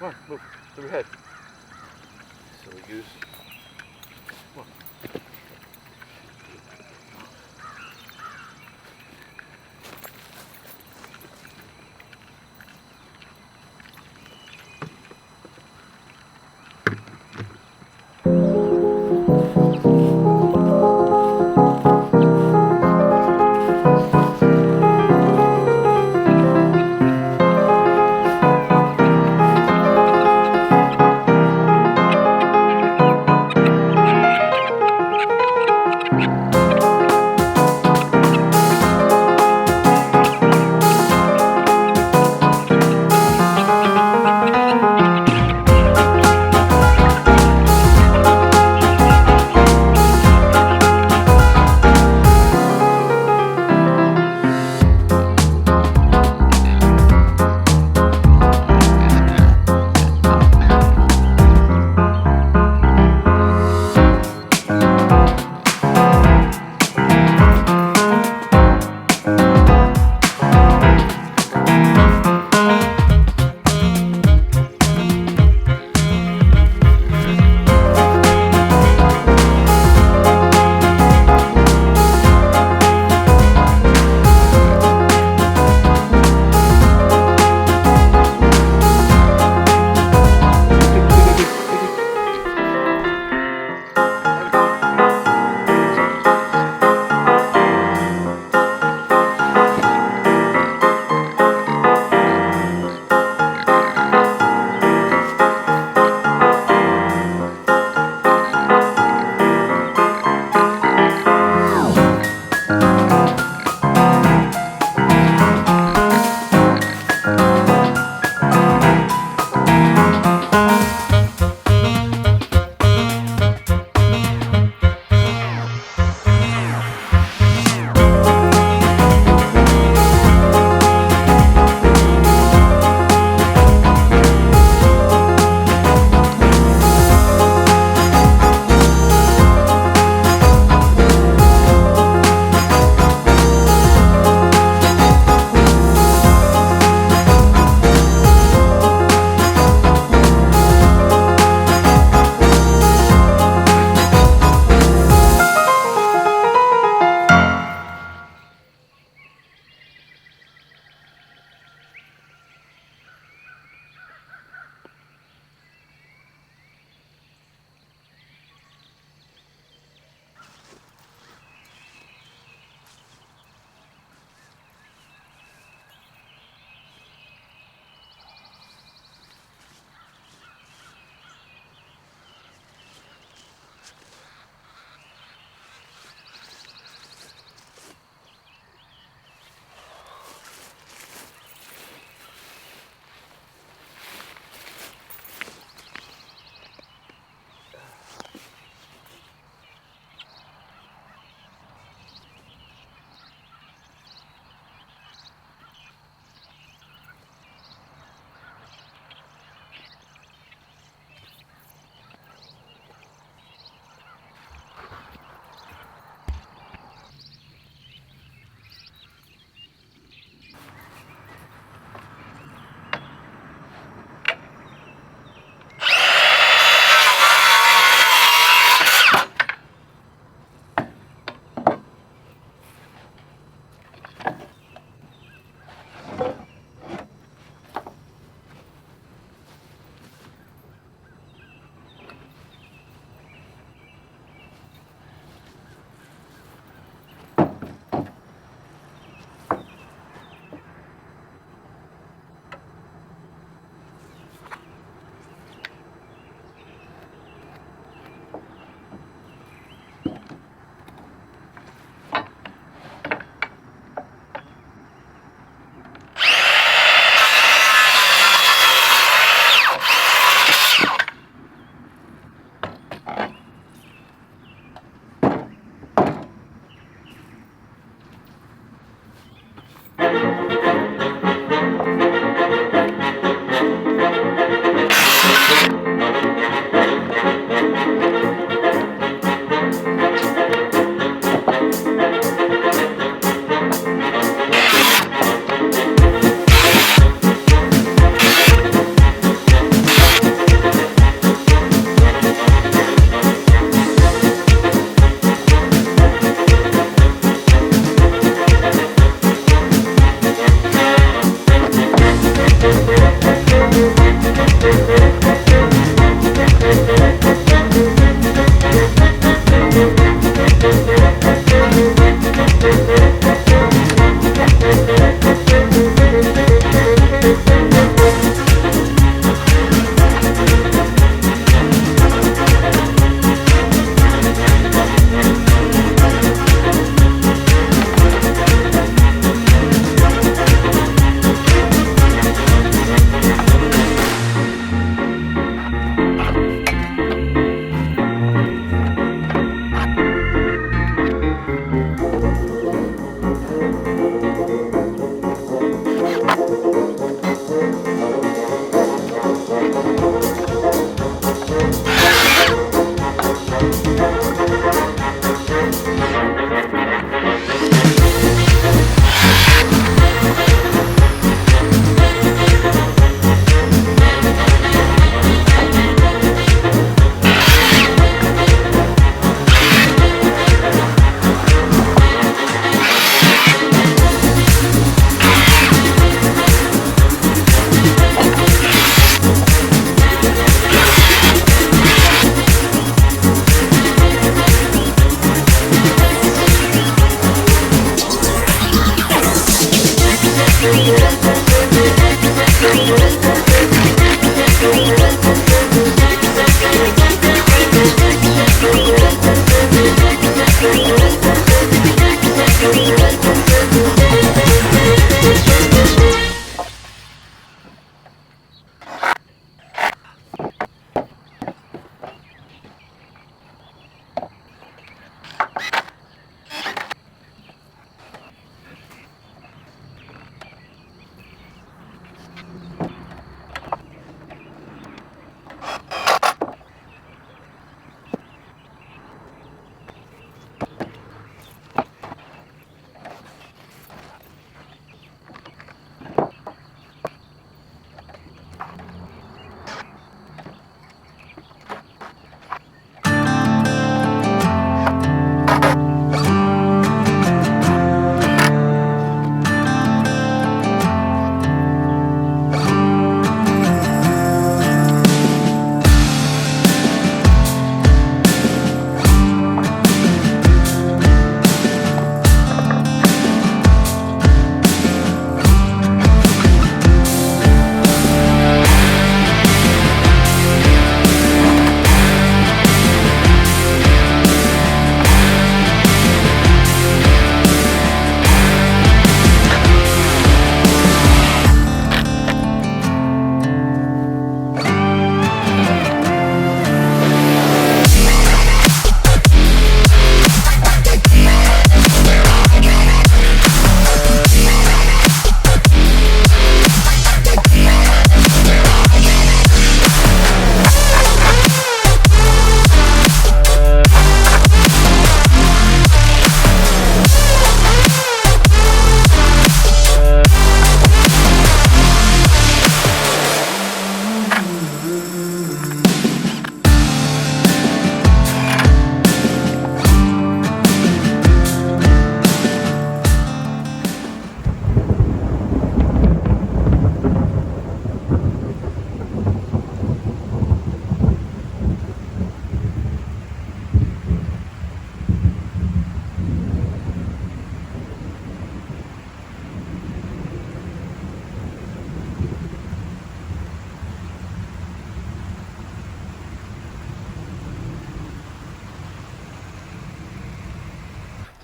Come on, move. Move your head. Silly goose. Come on.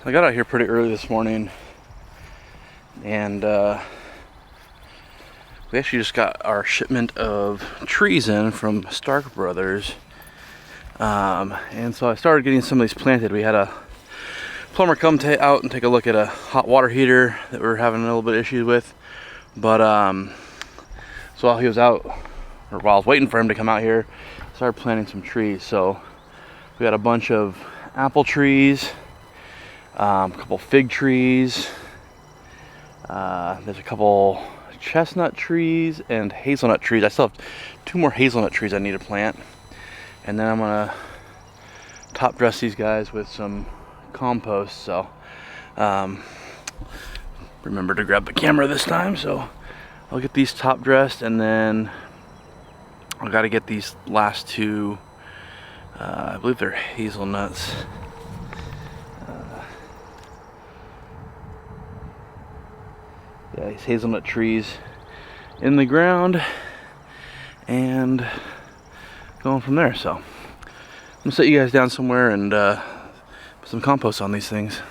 I got out here pretty early this morning, and we actually just got our shipment of trees in from Stark Brothers. And so I started getting some of these planted. We had a plumber come out and take a look at a hot water heater that we were having a little bit of issues with. But so while he was out, or while I was waiting for him to come out here, I started planting some trees. So we got a bunch of apple trees, a couple fig trees, there's a couple chestnut trees and hazelnut trees. I still have 2 more hazelnut trees I need to plant, and then I'm gonna top dress these guys with some compost. So remember to grab the camera this time, so I'll get these top dressed, and then I gotta get these last 2, I believe they're hazelnuts. Yeah, these hazelnut trees in the ground and going from there. So I'm gonna set you guys down somewhere and put some compost on these things.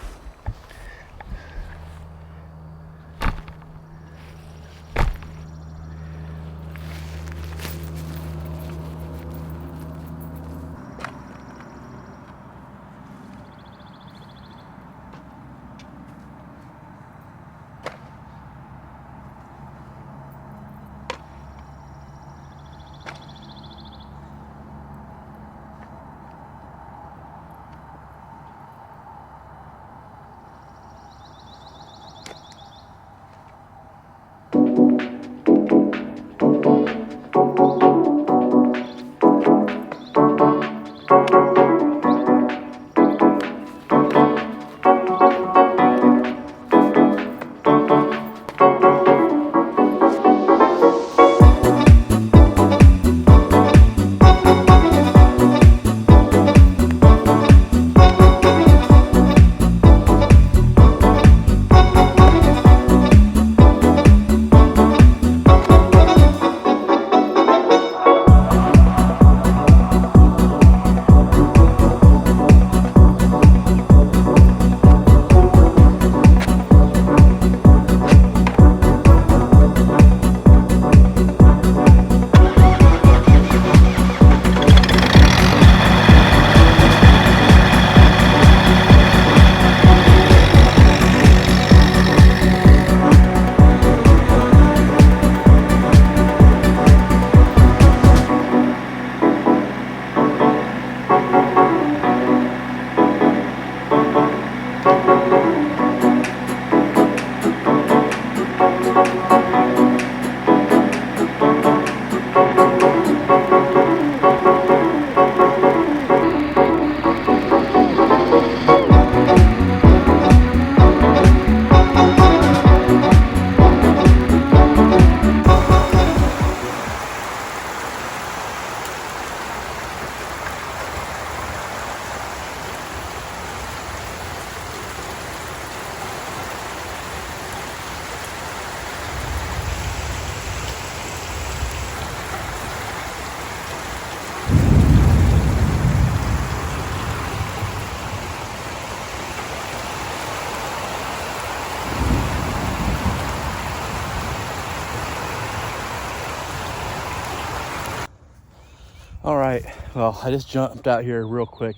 All right, well, I just jumped out here real quick.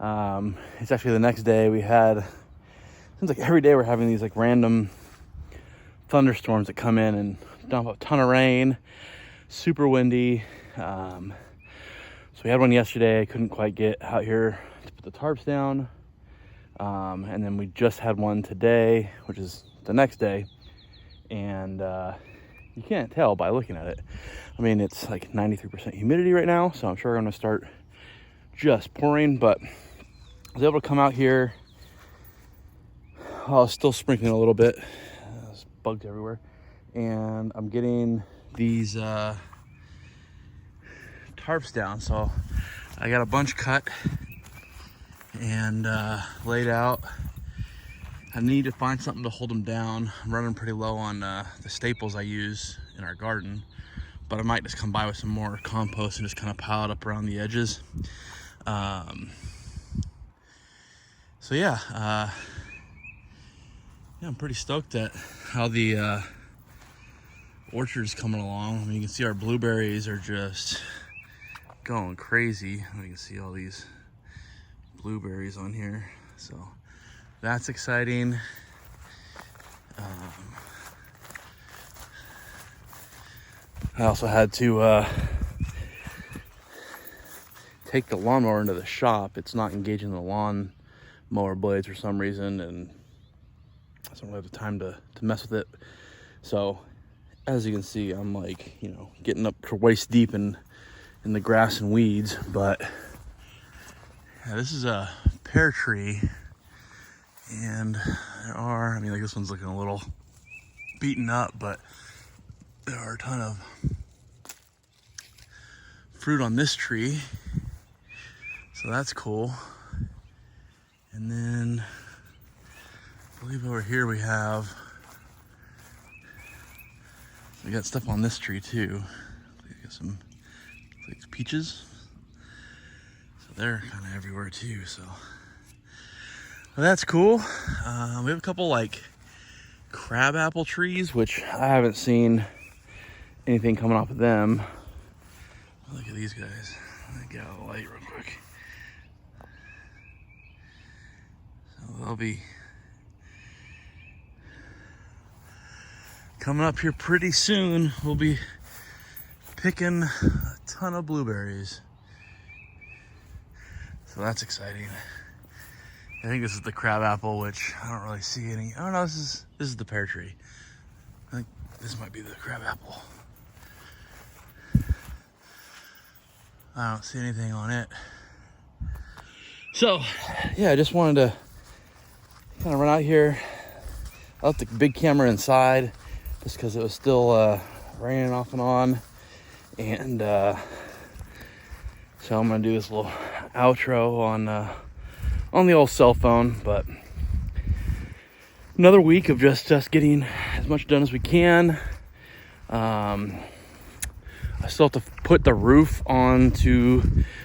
It's actually the next day. We had, seems like every day we're having these like random thunderstorms that come in and dump a ton of rain, super windy. So we had one yesterday. I couldn't quite get out here to put the tarps down. And then we just had one today, which is the next day. And you can't tell by looking at it. I mean, it's like 93% humidity right now, so I'm sure I'm gonna start just pouring, but I was able to come out here. I was still sprinkling a little bit. There's bugs everywhere. And I'm getting these tarps down. So I got a bunch cut and laid out. I need to find something to hold them down. I'm running pretty low on the staples I use in our garden, but I might just come by with some more compost and just kind of pile it up around the edges. So yeah, I'm pretty stoked at how the orchard's coming along. I mean, you can see our blueberries are just going crazy. You can see all these blueberries on here, so that's exciting. I also had to take the lawnmower into the shop. It's not engaging the lawn mower blades for some reason, and I don't have the time to mess with it. So as you can see, I'm like, getting up to waist deep in the grass and weeds. But yeah, this is a pear tree, and there are, like this one's looking a little beaten up, but there are a ton of fruit on this tree, so that's cool. And then I believe over here we got stuff on this tree too. We got some like peaches, so they're kind of everywhere too. So well, that's cool. We have a couple like crab apple trees, which I haven't seen anything coming off of them. Look at these guys. Let me get out of the light real quick. So they'll be coming up here pretty soon. We'll be picking a ton of blueberries. So that's exciting. I think this is the crab apple, which I don't really see any. Oh no, this is the pear tree. I think this might be the crab apple. I don't see anything on it. So yeah, I just wanted to kind of run out here. I left the big camera inside just because it was still raining off and on. And so I'm gonna do this little outro on the old cell phone. But another week of just getting as much done as we can. I still have to put the roof onto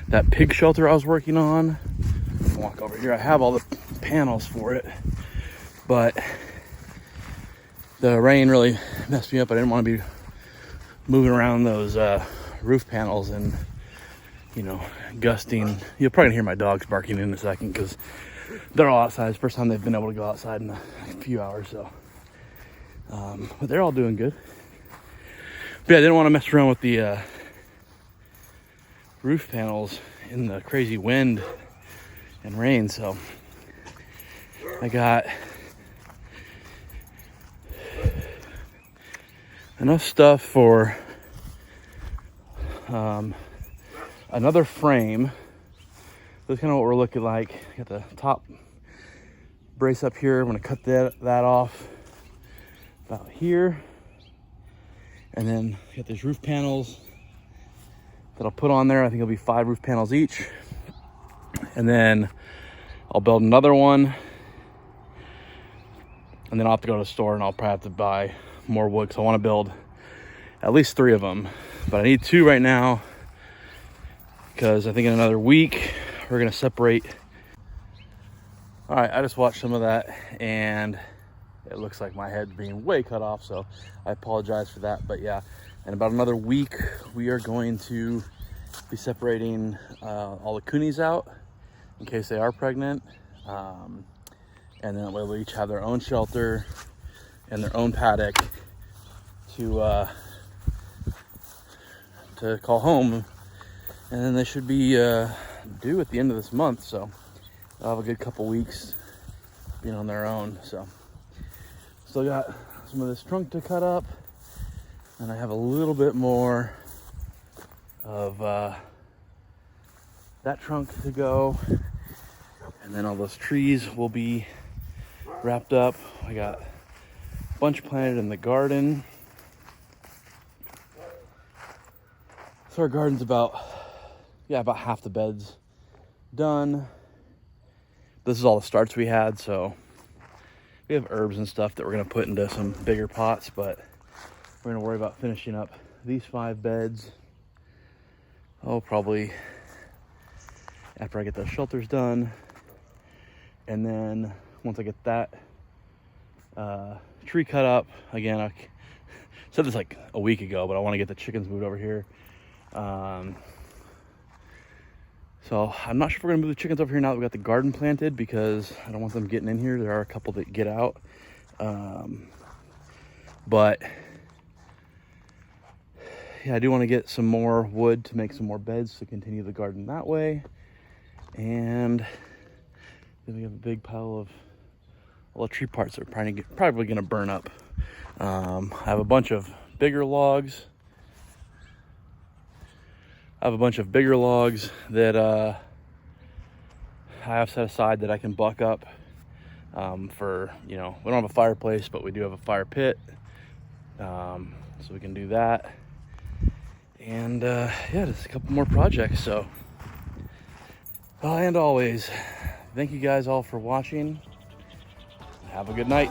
that pig shelter I was working on. Walk over here. I have all the panels for it, but the rain really messed me up. I didn't want to be moving around those roof panels and gusting. You'll probably hear my dogs barking in a second because they're all outside. It's the first time they've been able to go outside in a few hours. So but they're all doing good. But yeah, I didn't want to mess around with the roof panels in the crazy wind and rain, so I got enough stuff for another frame. That's kind of what we're looking like. Got the top brace up here. I'm gonna cut that off about here. And then get these roof panels that I'll put on there. I think it'll be 5 roof panels each. And then I'll build another one. And then I'll have to go to the store and I'll probably have to buy more wood because I want to build at least 3 of them. But I need 2 right now because I think in another week we're going to separate. All right, I just watched some of that and it looks like my head's being way cut off, so I apologize for that. But yeah, in about another week, we are going to be separating all the coonies out in case they are pregnant. And then that way we'll each have their own shelter and their own paddock to call home. And then they should be due at the end of this month, so they'll have a good couple weeks being on their own. So still got some of this trunk to cut up, and I have a little bit more of that trunk to go, and then all those trees will be wrapped up. I got a bunch planted in the garden. So our garden's about half the beds done. This is all the starts we had, so we have herbs and stuff that we're going to put into some bigger pots, but we're going to worry about finishing up these 5 beds. Probably after I get those shelters done. And then once I get that tree cut up, again, I said this like a week ago, but I want to get the chickens moved over here. So I'm not sure if we're gonna move the chickens over here now that we got the garden planted, because I don't want them getting in here. There are a couple that get out. But yeah, I do want to get some more wood to make some more beds to continue the garden that way. And then we have a big pile of all the tree parts that are probably going to burn up. I have a bunch of bigger logs. That I have set aside that I can buck up for, we don't have a fireplace, but we do have a fire pit. So we can do that. And yeah, just a couple more projects. So, and always, thank you guys all for watching. Have a good night.